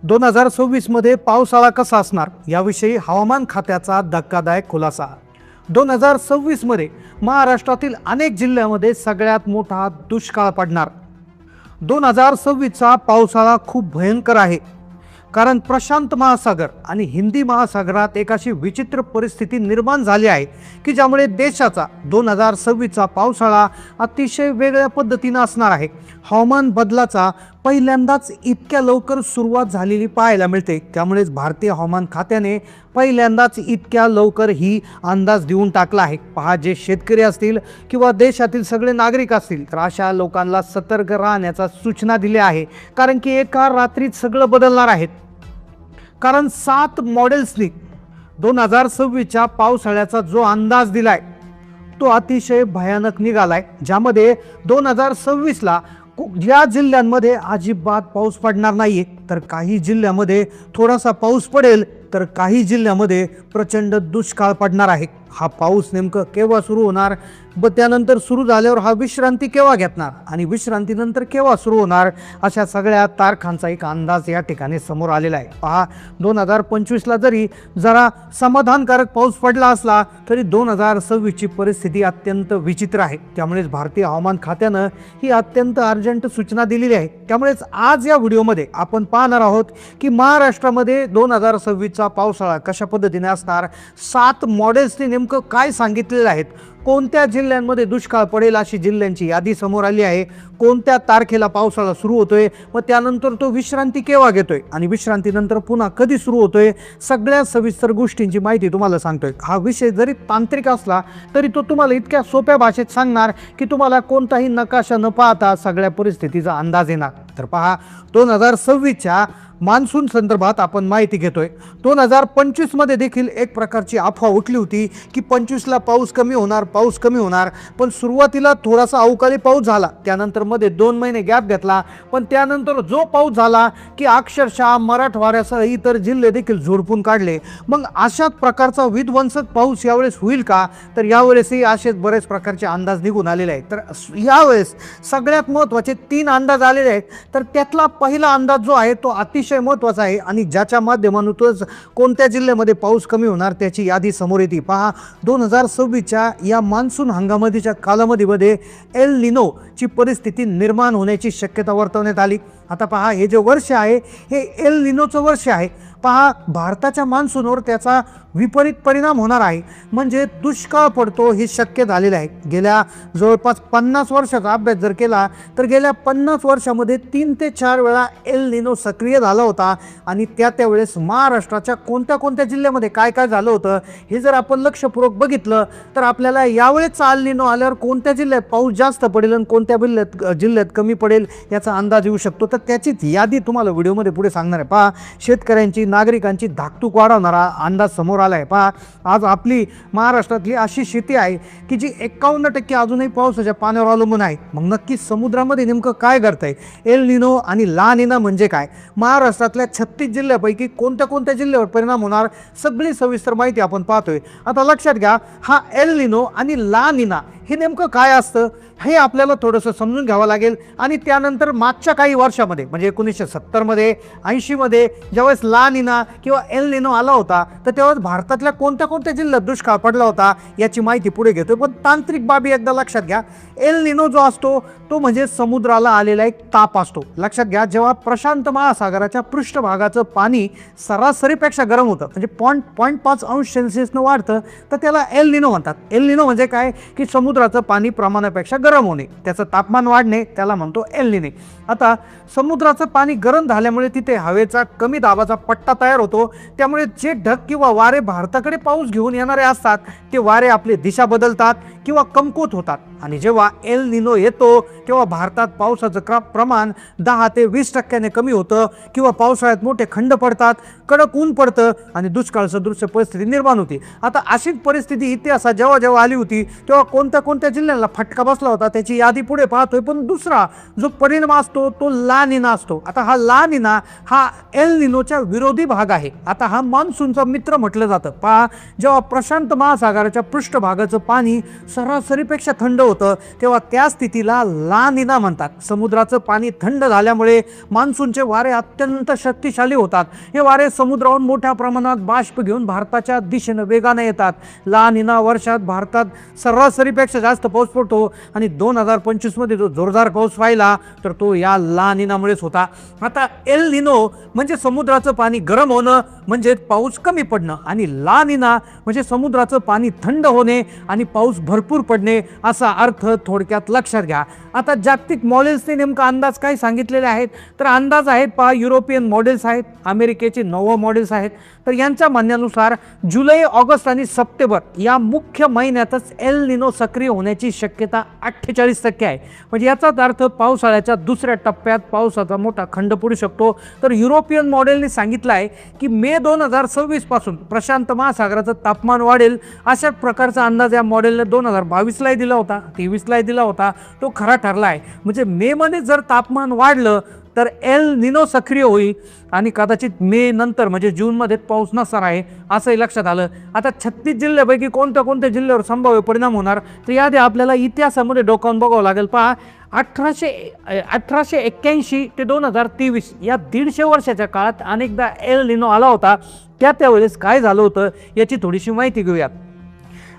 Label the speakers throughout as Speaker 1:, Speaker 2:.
Speaker 1: 2026 मध्ये पावसाळा कसा असणार याविषयी हवामान खात्याचा धक्कादायक खुलासा। 2026 मध्ये महाराष्ट्रातील अनेक जिल्ह्यांमध्ये सगळ्यात मोठा दुष्काळ पडणार। 2026 चा पावसाळा खूप भयंकर आहे, कारण प्रशांत महासागर आणि हिंदी महासागरात एक अशी विचित्र परिस्थिती निर्माण झाली आहे की ज्यामुळे देशाचा 2026 चा पावसाळा अतिशय वेगळ्या पद्धतीने असणार आहे। हवामान बदलाचा पहिल्यांदाच इतक्या लवकर सुरुवात झालेली पाहायला मिळते, त्यामुळेच भारतीय हवामान खात्याने पहिल्यांदाच इतक्या लवकर ही अंदाज देऊन टाकला आहे। पहा, जे शेतकरी असतील किंवा देशातील सगळे नागरिक असतील तर अशा लोकांना सतर्क राहण्याचा सूचना दिल्या आहे, कारण की एका रात्रीत सगळं बदलणार आहे। कारण 7 मॉडेल्सनी 2026च्या पावसाळ्याचा जो अंदाज दिलाय तो अतिशय भयानक निघालाय, ज्यामध्ये 2026ला ज्या जिल्ह्यांमध्ये अजिबात पाऊस पडणार नाहीये, तर काही जिल्ह्यामध्ये थोडासा पाऊस पडेल, तर काही जिल्ह्यामध्ये प्रचंड दुष्काळ पडणार आहे। हा पाऊस नेमकं केव्हा सुरू होणार व त्यानंतर सुरू झाल्यावर हा विश्रांती केव्हा घेणार आणि विश्रांतीनंतर केव्हा सुरू होणार, अशा सगळ्या तारखांचा एक अंदाज या ठिकाणी समोर आलेला आहे। पहा, 2025ला जरी जरा समाधानकारक पाऊस पडला असला तरी 2026ची परिस्थिती अत्यंत विचित्र आहे। त्यामुळेच भारतीय हवामान खात्यानं ही अत्यंत अर्जंट सूचना दिलेली आहे। त्यामुळेच आज या व्हिडिओमध्ये आपण पाहणार आहोत की महाराष्ट्रामध्ये 2026चा पावसाळा कशा पद्धतीने असणार, 7 मॉडेल्सनी नेमकं काय सांगितलेलं आहे, कोणत्या जिल्ह्यांमध्ये दुष्काळ पडेल अशी जिल्ह्यांची यादी समोर आली आहे, कोणत्या तारखेला पावसाळा सुरू होतोय व त्यानंतर तो विश्रांती केव्हा घेतोय आणि विश्रांतीनंतर पुन्हा कधी सुरू होतोय, सगळ्या सविस्तर गोष्टींची माहिती तुम्हाला सांगतोय। हा विषय जरी तांत्रिक असला तरी तो तुम्हाला इतक्या सोप्या भाषेत सांगणार की तुम्हाला कोणताही नकाशा न पाहता सगळ्या परिस्थितीचा अंदाज येणार। तर पहा, 2026च्या मान्सून संदर्भात आपण माहिती घेतोय। 2025 मध्ये देखील एक प्रकारची अफवा उठली होती की 25ला पाऊस कमी होणार, पण सुरुवातीला थोडासा अवकाळी पाऊस झाला, त्यानंतर मध्ये 2 महिने गॅप घेतला, पण त्यानंतर जो पाऊस झाला की अक्षरशः मराठवाड्यासह इतर जिल्हे देखील झोडपून काढले। मग अशाच प्रकारचा विध्वंसक पाऊस यावेळेस होईल का, तर यावेळेसही असेच बरेच प्रकारचे अंदाज निघून आलेले आहेत। तर यावेळेस सगळ्यात महत्त्वाचे 3 अंदाज आलेले आहेत, तर त्यातला पहिला अंदाज जो आहे तो अतिशय महत्त्वाचा आहे आणि ज्याच्या माध्यमातूनच कोणत्या जिल्ह्यामध्ये पाऊस कमी होणार त्याची यादी समोर येते। पहा, 2026च्या या मान्सून हंगामाच्या कालावधीमध्ये एल निनो ची परिस्थिती निर्माण होण्याची शक्यता वर्तवण्यात आली। आता पहा, हे जे वर्ष आहे हे एल निनोचं वर्ष आहे। पहा, भारताच्या मान्सूनवर त्याचा विपरीत परिणाम होणार आहे, म्हणजे दुष्काळ पडतो हे शक्य झालेलं आहे। गेल्या जवळपास 50 वर्षाचा अभ्यास जर केला तर गेल्या 50 वर्षामध्ये 3 ते 4 वेळा एल निनो सक्रिय झाला होता आणि त्यावेळेस महाराष्ट्राच्या कोणत्या जिल्ह्यामध्ये काय झालं होतं हे जर आपण लक्षपूर्वक बघितलं तर आपल्याला यावेळेस एल निनो आल्यावर कोणत्या जिल्ह्यात पाऊस जास्त पडेल आणि कोणत्या जिल्ह्यात कमी पडेल याचा अंदाज येऊ शकतो। तर त्याचीच यादी तुम्हाला व्हिडिओमध्ये पुढे सांगणार आहे। पहा, शेतकऱ्यांची नागरिकांची धाकधूक वाढवणारा अंदाज समोर आला आहे। पहा, आज आपली महाराष्ट्रातली अशी शेती आहे की जी 51% अजूनही पावसाच्या पाण्यावर अवलंबून आहे। मग नक्की समुद्रामध्ये नेमकं काय घडतंय, एल निनो आणि ला निना म्हणजे काय, महाराष्ट्रातल्या 36 जिल्ह्यापैकी कोणत्या जिल्ह्यावर परिणाम होणार, सगळी सविस्तर माहिती आपण पाहतोय। आता लक्षात घ्या, हा एल निनो आणि ला निना हे नेमकं काय असतं हे आपल्याला थोडंसं समजून घ्यावं लागेल। आणि त्यानंतर मागच्या काही वर्षामध्ये म्हणजे 1970 मध्ये 80 मध्ये ज्यावेळेस ला निना किंवा एल निनो आला होता तर तेव्हा भारतातल्या कोणत्या जिल्ह्यात दुष्काळ पडला होता याची माहिती पुढे घेतोय। पण तांत्रिक बाबी एकदा लक्षात घ्या, एल निनो जो असतो तो म्हणजे समुद्राला आलेला एक ताप असतो। लक्षात घ्या, जेव्हा प्रशांत महासागराच्या पृष्ठभागाचं पाणी सरासरीपेक्षा गरम होतं, म्हणजे 0.5 अंश सेल्सिअसनं वाढतं, तर त्याला एल निनो म्हणतात। एल निनो म्हणजे काय की समुद्राचं पाणी प्रमाणापेक्षा गरम होणे, त्याचं तापमान वाढणे, त्याला म्हणतो एल निनो। आता समुद्राचं पाणी गरम झाल्यामुळे तिथे हवेचा कमी दाबाचा पट्टा तयार होतो, त्यामुळे जे ढग किंवा वारे भारताकडे पाऊस घेऊन येणारे असतात ते वारे आपली दिशा बदलतात किंवा कमकुवत होतात आणि जेव्हा एल निनो येतो तेव्हा भारतात पावसाचं प्रमाण 10 ते 20% कमी होतं किंवा पावसाळ्यात मोठे खंड पडतात, कडक ऊन पडतं आणि दुष्काळ सदृश्य परिस्थिती निर्माण होती। आता अशीच परिस्थिती इतिहासात जेव्हा आली होती तेव्हा कोणत्या जिल्ह्याला फटका बसला होता त्याची यादी पुढे पाहतोय, पण दुसरा जो परिणाम असतो तो ला निना असतो. आता हा ला निना हा एल निनोच्या विरोधी भाग आहे. आता हा मान्सूनचा मित्र म्हटलं जातं. पहा, जेव्हा प्रशांत महासागराच्या पृष्ठभागाचं पाणी सरासरीपेक्षा थंड होतं तेव्हा त्या स्थितीला ला निना म्हणतात. समुद्राचं पाणी थंड झाल्यामुळे मान्सूनचे वारे अत्यंत शक्तिशाली होतात. हे वारे समुद्रावरून मोठ्या प्रमाणात बाष्प घेऊन भारताच्या दिशेनं वेगाने येतात. ला निना वर्षात भारतात सरासरीपेक्षा जास्त पाऊस पडतो आणि 2025 मध्ये जो जोरदार पाऊस व्हायला तर तो या ला निनामुळेच होता. आता एल निनो म्हणजे समुद्राचं पाणी गरम होणं म्हणजे पाऊस कमी पडणं आणि ला निना म्हणजे समुद्राचं पाणी थंड होणे आणि पाऊस भरपूर पडणे असा अर्थ थोडक्यात लक्षात घ्या. आता जागतिक मॉडेल्सने नेमका अंदाज काय सांगितलेले आहेत तर अंदाज आहेत पहा, युरोपियन मॉडेल्स आहेत, अमेरिकेचे 9 मॉडेल्स आहेत. तर यांच्या म्हणण्यानुसार जुलै, ऑगस्ट आणि सप्टेंबर या मुख्य महिन्यातच एल निनो सक्रिय होण्याची शक्यता 48% आहे. म्हणजे याचाच अर्थ पावसाळ्याच्या दुसऱ्या टप्प्यात पावसाचा मोठा खंड पडू शकतो. तर युरोपियन मॉडेलने सांगितलं आहे की मे 2026 पासून प्रशांत महासागराचं तापमान वाढेल. अशा प्रकारचा अंदाज या मॉडेलने 2022लाही दिला होता, 23लाही दिला होता. तो खरा ठरला आहे. म्हणजे मे मध्ये जर तापमान वाढलं तर एल निनो सक्रिय होईल आणि कदाचित मे नंतर म्हणजे जूनमध्ये पाऊस नसणार आहे असंही लक्षात आलं. आता 36 जिल्ह्यापैकी कोणत्या जिल्ह्यावर संभाव्य परिणाम होणार तर याआधी आपल्याला इतिहासामध्ये डोकावून बघावं लागेल. पहा, 1881 ते 2023 या 150 वर्षाच्या काळात अनेकदा एल निनो आला होता. त्यावेळेस काय झालं होतं याची थोडीशी माहिती घेऊयात.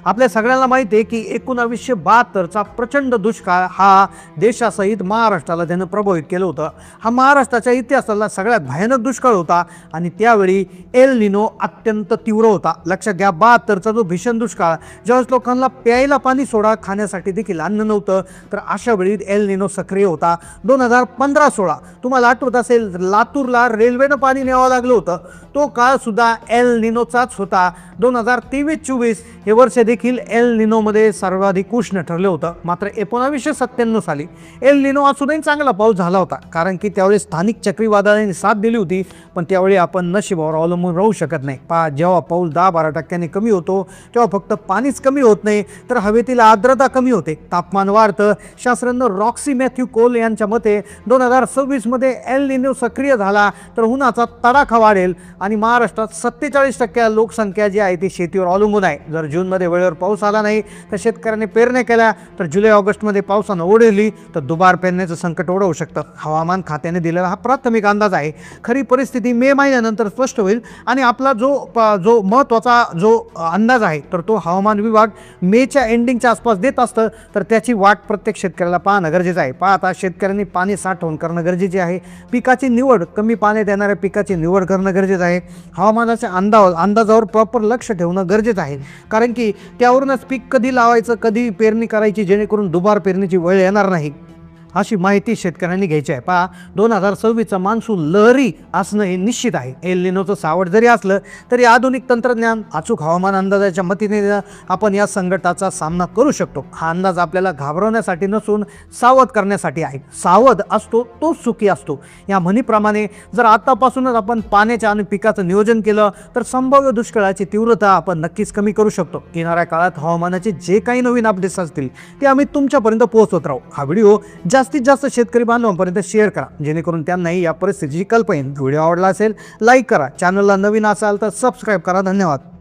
Speaker 1: आपल्या सगळ्यांना माहिती आहे की 1972चा प्रचंड दुष्काळ हा देशासहित महाराष्ट्राला त्यानं प्रभावित केलं होतं. हा महाराष्ट्राच्या इतिहासाला सगळ्यात भयानक दुष्काळ होता आणि त्यावेळी एल निनो अत्यंत तीव्र होता. लक्षात घ्या, 72चा जो भीषण दुष्काळ, ज्यावेळेस लोकांना प्यायला पाणी सोडा, खाण्यासाठी देखील अन्न नव्हतं, तर अशा वेळी एल निनो सक्रिय होता. 2015-16 तुम्हाला आठवत असेल, लातूरला रेल्वेनं पाणी न्यावं लागलं होतं. तो काळ सुद्धा एल निनोचाच होता. 2023-24 हे वर्ष देखील एल निनोमध्ये सर्वाधिक उष्ण ठरलं होतं. मात्र 1997 साली एल निनो असूनही चांगला पाऊस झाला होता, कारण की त्यावेळी स्थानिक चक्रीवादळाने साथ दिली होती. पण त्यावेळी आपण नशिबावर अवलंबून राहू शकत नाही. जेव्हा पाऊस 10-12% कमी होतो तेव्हा फक्त पाणीच कमी होत नाही तर हवेतील आर्द्रता कमी होते, तापमान वाढतं. शास्त्रज्ञ रॉक्सी मॅथ्यू कोल यांच्या मते 2026 मध्ये एल निनो सक्रिय झाला तर उन्हाचा तडाखा वाढेल आणि महाराष्ट्रात 47% लोकसंख्या जी आहे ती शेतीवर अवलंबून आहे. जर जूनमध्ये वेळेवर पाऊस आला नाही तर शेतकऱ्यांनी पेरण्या केल्या तर जुलै ऑगस्टमध्ये पावसानं ओढवली तर दुबार पेरण्याचं संकट ओढवू शकतं. हवामान खात्याने दिलेला हा प्राथमिक अंदाज आहे. खरी परिस्थिती मे महिन्यानंतर स्पष्ट होईल आणि आपला जो महत्त्वाचा जो अंदाज आहे तर तो हवामान विभाग मेच्या एंडिंगच्या आसपास देत असतं. तर त्याची वाट प्रत्येक शेतकऱ्याला पाहणं गरजेचं आहे. आता शेतकऱ्यांनी पाणी साठवून करणं गरजेचे आहे. पिकाची निवड, कमी पाण्यात येणाऱ्या पिकाची निवड करणं गरजेचं आहे. हवामानाच्या अंदाजावर प्रॉपर लक्ष ठेवणं गरजेचं आहे, कारण की त्यावरूनच पीक कधी लावायचं, कधी पेरणी करायची, जेणेकरून दुबार पेरणीची वेळ येणार नाही अशी माहिती शेतकऱ्यांनी घ्यायची आहे. 2026चा मान्सून लहरी असणं हे निश्चित आहे. एल निनोचं सावट जरी असलं तरी आधुनिक तंत्रज्ञान, अचूक हवामान अंदाजाच्या मदतीने आपण या संकटाचा सामना करू शकतो. हा अंदाज आपल्याला घाबरवण्यासाठी नसून सावध करण्यासाठी आहे. सावध असतो तोच सुखी असतो या म्हणीप्रमाणे जर आतापासूनच आपण पाण्याच्या आणि पिकाचं नियोजन केलं तर संभाव्य दुष्काळाची तीव्रता आपण नक्कीच कमी करू शकतो. येणाऱ्या काळात हवामानाचे जे काही नवीन अपडेट्स असतील ते आम्ही तुमच्यापर्यंत पोहोचवत राहू. हा व्हिडिओ जास्तीत जास्त शेतकरी बांधवांपर्यंत शेअर करा, जेणेकरून त्यांनाही या परिस्थितीची कल्पना येईल. व्हिडिओ आवडला असेल लाईक करा, चॅनलला नवीन असाल तर सबस्क्राईब करा. धन्यवाद.